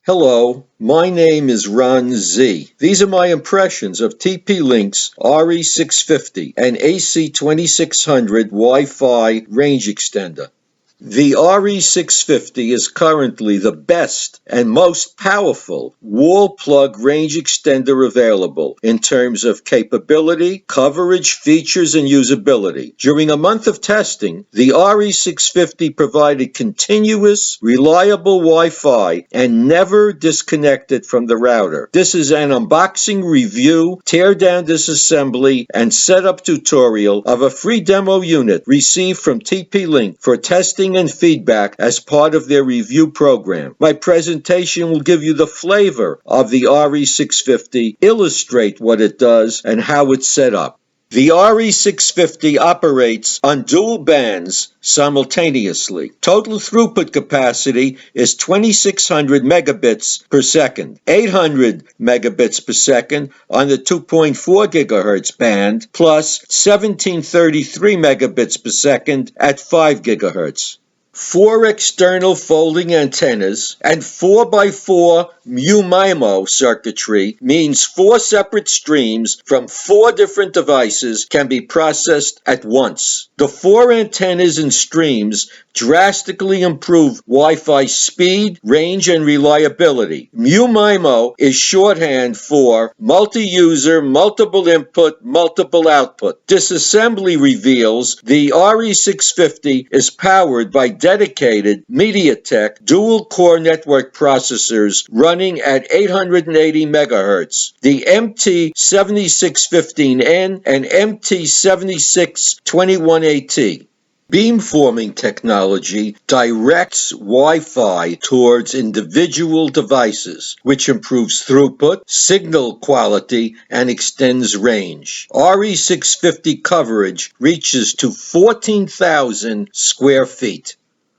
Hello, my name is Ron Z. These are my impressions of TP-Link's RE650 and AC2600 Wi-Fi range extender. The RE650 is currently the best and most powerful wall plug range extender available in terms of capability, coverage, features, and usability. During a month of testing, the RE650 provided continuous, reliable Wi-Fi and never disconnected from the router. This is an unboxing review, teardown, disassembly, and setup tutorial of a free demo unit received from TP-Link for testing and feedback as part of their review program. My presentation will give you the flavor of the RE650, illustrate what it does, and how it's set up. The RE650 operates on dual bands simultaneously. Total throughput capacity is 2600 megabits per second, 800 megabits per second on the 2.4 gigahertz band, plus 1733 megabits per second at 5 gigahertz. 4 external folding antennas and 4x4 MU-MIMO circuitry means 4 separate streams from 4 different devices can be processed at once. The 4 antennas and streams drastically improve Wi-Fi speed, range, and reliability. MU-MIMO is shorthand for multi-user, multiple input, multiple output. Disassembly reveals the RE650 is powered by dedicated MediaTek dual-core network processors running at 880 megahertz. The MT7615N and MT7621AT. Beamforming technology directs Wi-Fi towards individual devices, which improves throughput, signal quality, and extends range. RE650 coverage reaches to 14,000 square feet.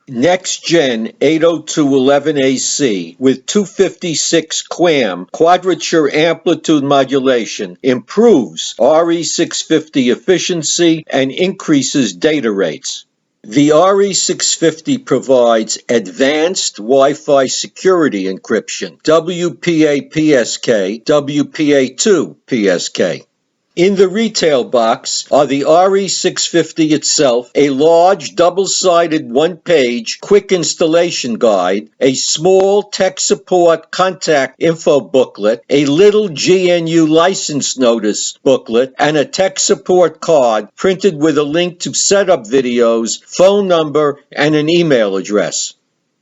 Next-gen 802.11ac with 256 QAM quadrature amplitude modulation improves RE650 efficiency and increases data rates. The RE650 provides advanced Wi-Fi security encryption, WPA-PSK, WPA2-PSK. In the retail box are the RE650 itself, a large double-sided one-page quick installation guide, a small tech support contact info booklet, a little GNU license notice booklet, and a tech support card printed with a link to setup videos, phone number, and an email address.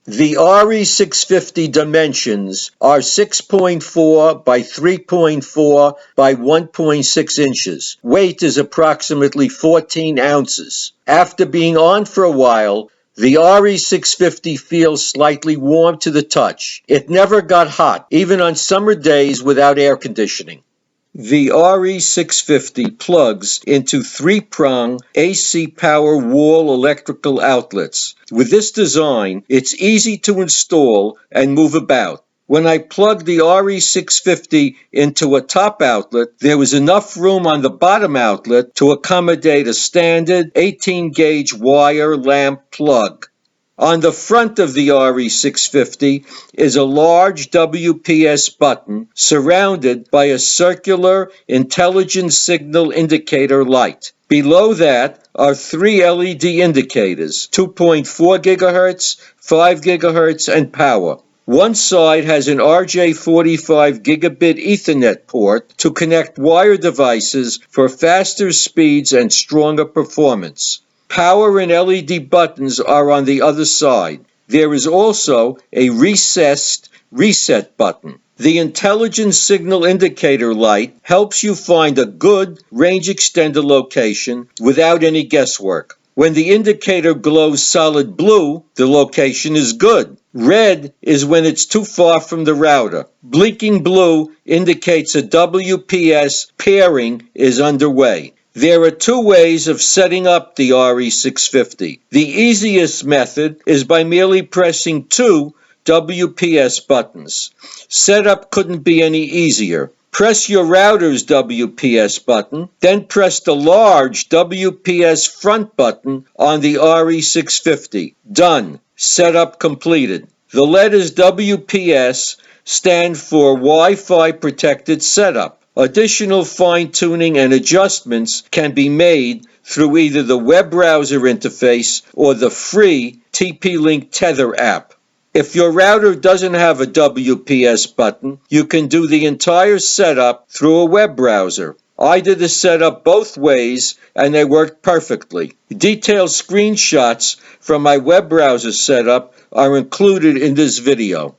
The RE650 dimensions are 6.4 by 3.4 by 1.6 inches. Weight is approximately 14 ounces. After being on for a while, the RE650 feels slightly warm to the touch. It never got hot, even on summer days without air conditioning. The RE650 plugs into 3-prong AC power wall electrical outlets. With this design, it's easy to install and move about. When I plugged the RE650 into a top outlet, there was enough room on the bottom outlet to accommodate a standard 18-gauge wire lamp plug. On the front of the RE650 is a large WPS button surrounded by a circular intelligent signal indicator light. Below that are 3 LED indicators, 2.4 gigahertz, 5 gigahertz, and power. One side has an RJ45 gigabit Ethernet port to connect wire devices for faster speeds and stronger performance. Power and LED buttons are on the other side. There is also a recessed reset button. The intelligent signal indicator light helps you find a good range extender location without any guesswork. When the indicator glows solid blue, the location is good. Red is when it's too far from the router. Blinking blue indicates a WPS pairing is underway. There are 2 ways of setting up the RE650. The easiest method is by merely pressing 2 WPS buttons. Setup couldn't be any easier. Press your router's WPS button, then press the large WPS front button on the RE650. Done. Setup completed. The letters WPS stand for Wi-Fi protected setup. Additional fine-tuning and adjustments can be made through either the web browser interface or the free TP-Link Tether app. If your router doesn't have a WPS button, you can do the entire setup through a web browser. I did the setup both ways and they worked perfectly. Detailed screenshots from my web browser setup are included in this video.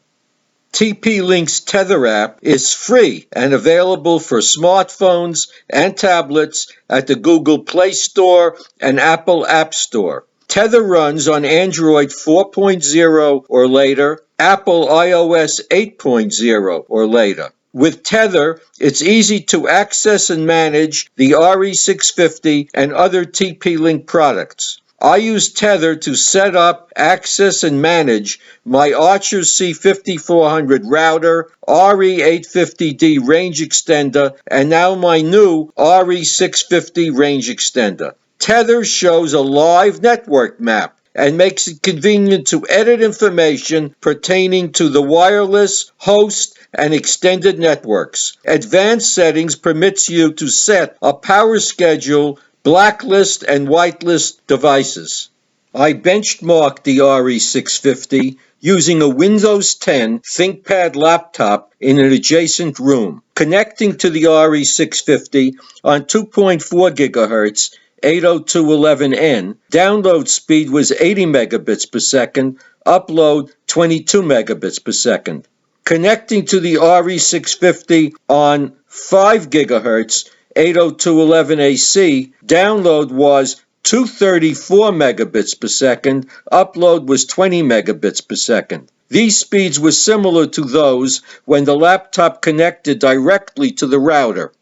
TP-Link's Tether app is free and available for smartphones and tablets at the Google Play Store and Apple App Store. Tether runs on Android 4.0 or later, Apple iOS 8.0 or later. With Tether, it's easy to access and manage the RE650 and other TP-Link products. I use Tether to set up, access, and manage my Archer C5400 router, RE850D range extender, and now my new RE650 range extender. Tether shows a live network map and makes it convenient to edit information pertaining to the wireless, host, and extended networks. Advanced settings permits you to set a power schedule, blacklist, and whitelist devices. I benchmarked the RE650 using a Windows 10 ThinkPad laptop in an adjacent room. Connecting to the RE650 on 2.4 GHz 802.11n, download speed was 80 megabits per second, upload 22 megabits per second. Connecting to the RE650 on 5 GHz 802.11ac, download was 234 megabits per second, upload was 20 megabits per second. These speeds were similar to those when the laptop connected directly to the router.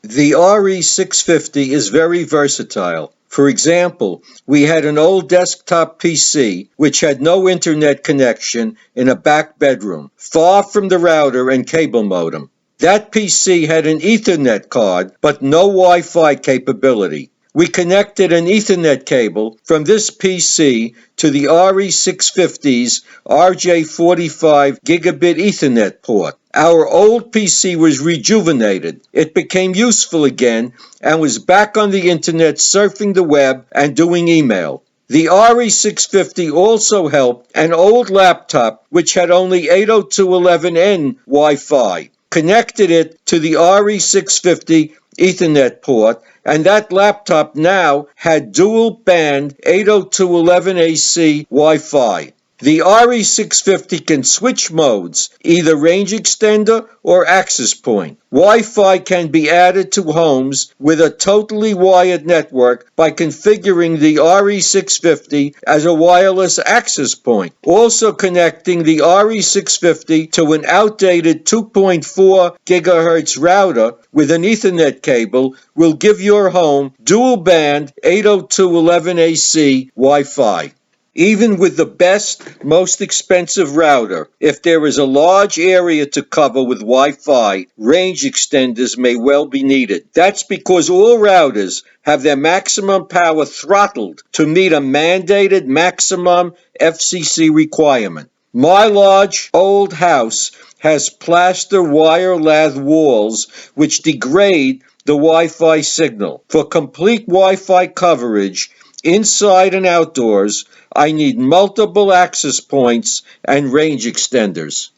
The RE650 is very versatile. For example, we had an old desktop PC which had no internet connection in a back bedroom, far from the router and cable modem. That PC had an Ethernet card, but no Wi-Fi capability. We connected an Ethernet cable from this PC to the RE650's RJ45 gigabit Ethernet port. Our old PC was rejuvenated. It became useful again and was back on the internet surfing the web and doing email. The RE650 also helped an old laptop which had only 802.11n Wi-Fi. Connected it to the RE650 Ethernet port, and that laptop now had dual band 802.11ac Wi-Fi. The RE650 can switch modes, either range extender or access point. Wi-Fi can be added to homes with a totally wired network by configuring the RE650 as a wireless access point. Also connecting the RE650 to an outdated 2.4 GHz router with an Ethernet cable will give your home dual band 802.11ac Wi-Fi. Even with the best, most expensive router, if there is a large area to cover with Wi-Fi, range extenders may well be needed. That's because all routers have their maximum power throttled to meet a mandated maximum FCC requirement. My large, old house has plaster wire lath walls which degrade the Wi-Fi signal. For complete Wi-Fi coverage, inside and outdoors, I need multiple access points and range extenders.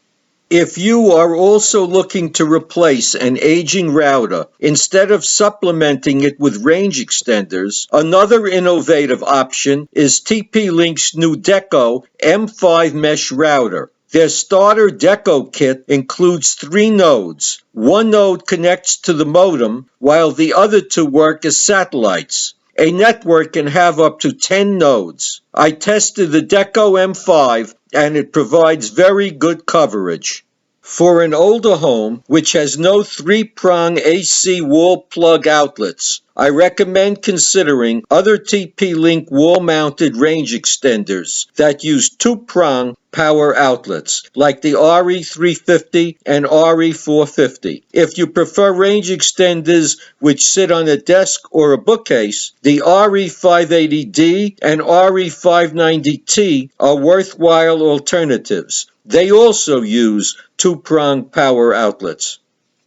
If you are also looking to replace an aging router instead of supplementing it with range extenders, another innovative option is TP-Link's new Eko M5 Mesh Router. Their starter Deco kit includes 3 nodes. One node connects to the modem, while the other 2 work as satellites. A network can have up to 10 nodes. I tested the Eko M5 and it provides very good coverage. For an older home which has no 3-prong AC wall plug outlets, I recommend considering other TP-Link wall-mounted range extenders that use two-prong power outlets, like the RE350 and RE450. If you prefer range extenders which sit on a desk or a bookcase, the RE580D and RE590T are worthwhile alternatives. They also use two-prong power outlets.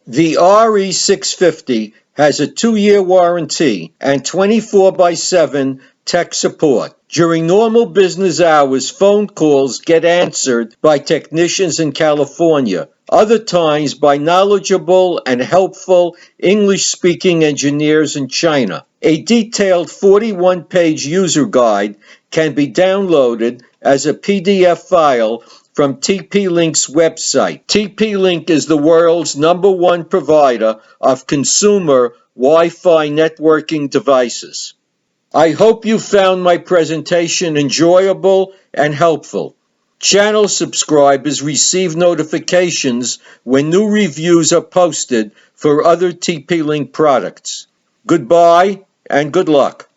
The RE650 has a 2-year warranty and 24/7 tech support. During normal business hours, phone calls get answered by technicians in California, other times by knowledgeable and helpful English-speaking engineers in China. A detailed 41-page user guide can be downloaded as a PDF file from TP-Link's website. TP-Link is the world's #1 provider of consumer Wi-Fi networking devices. I hope you found my presentation enjoyable and helpful. Channel subscribers receive notifications when new reviews are posted for other TP-Link products. Goodbye and good luck.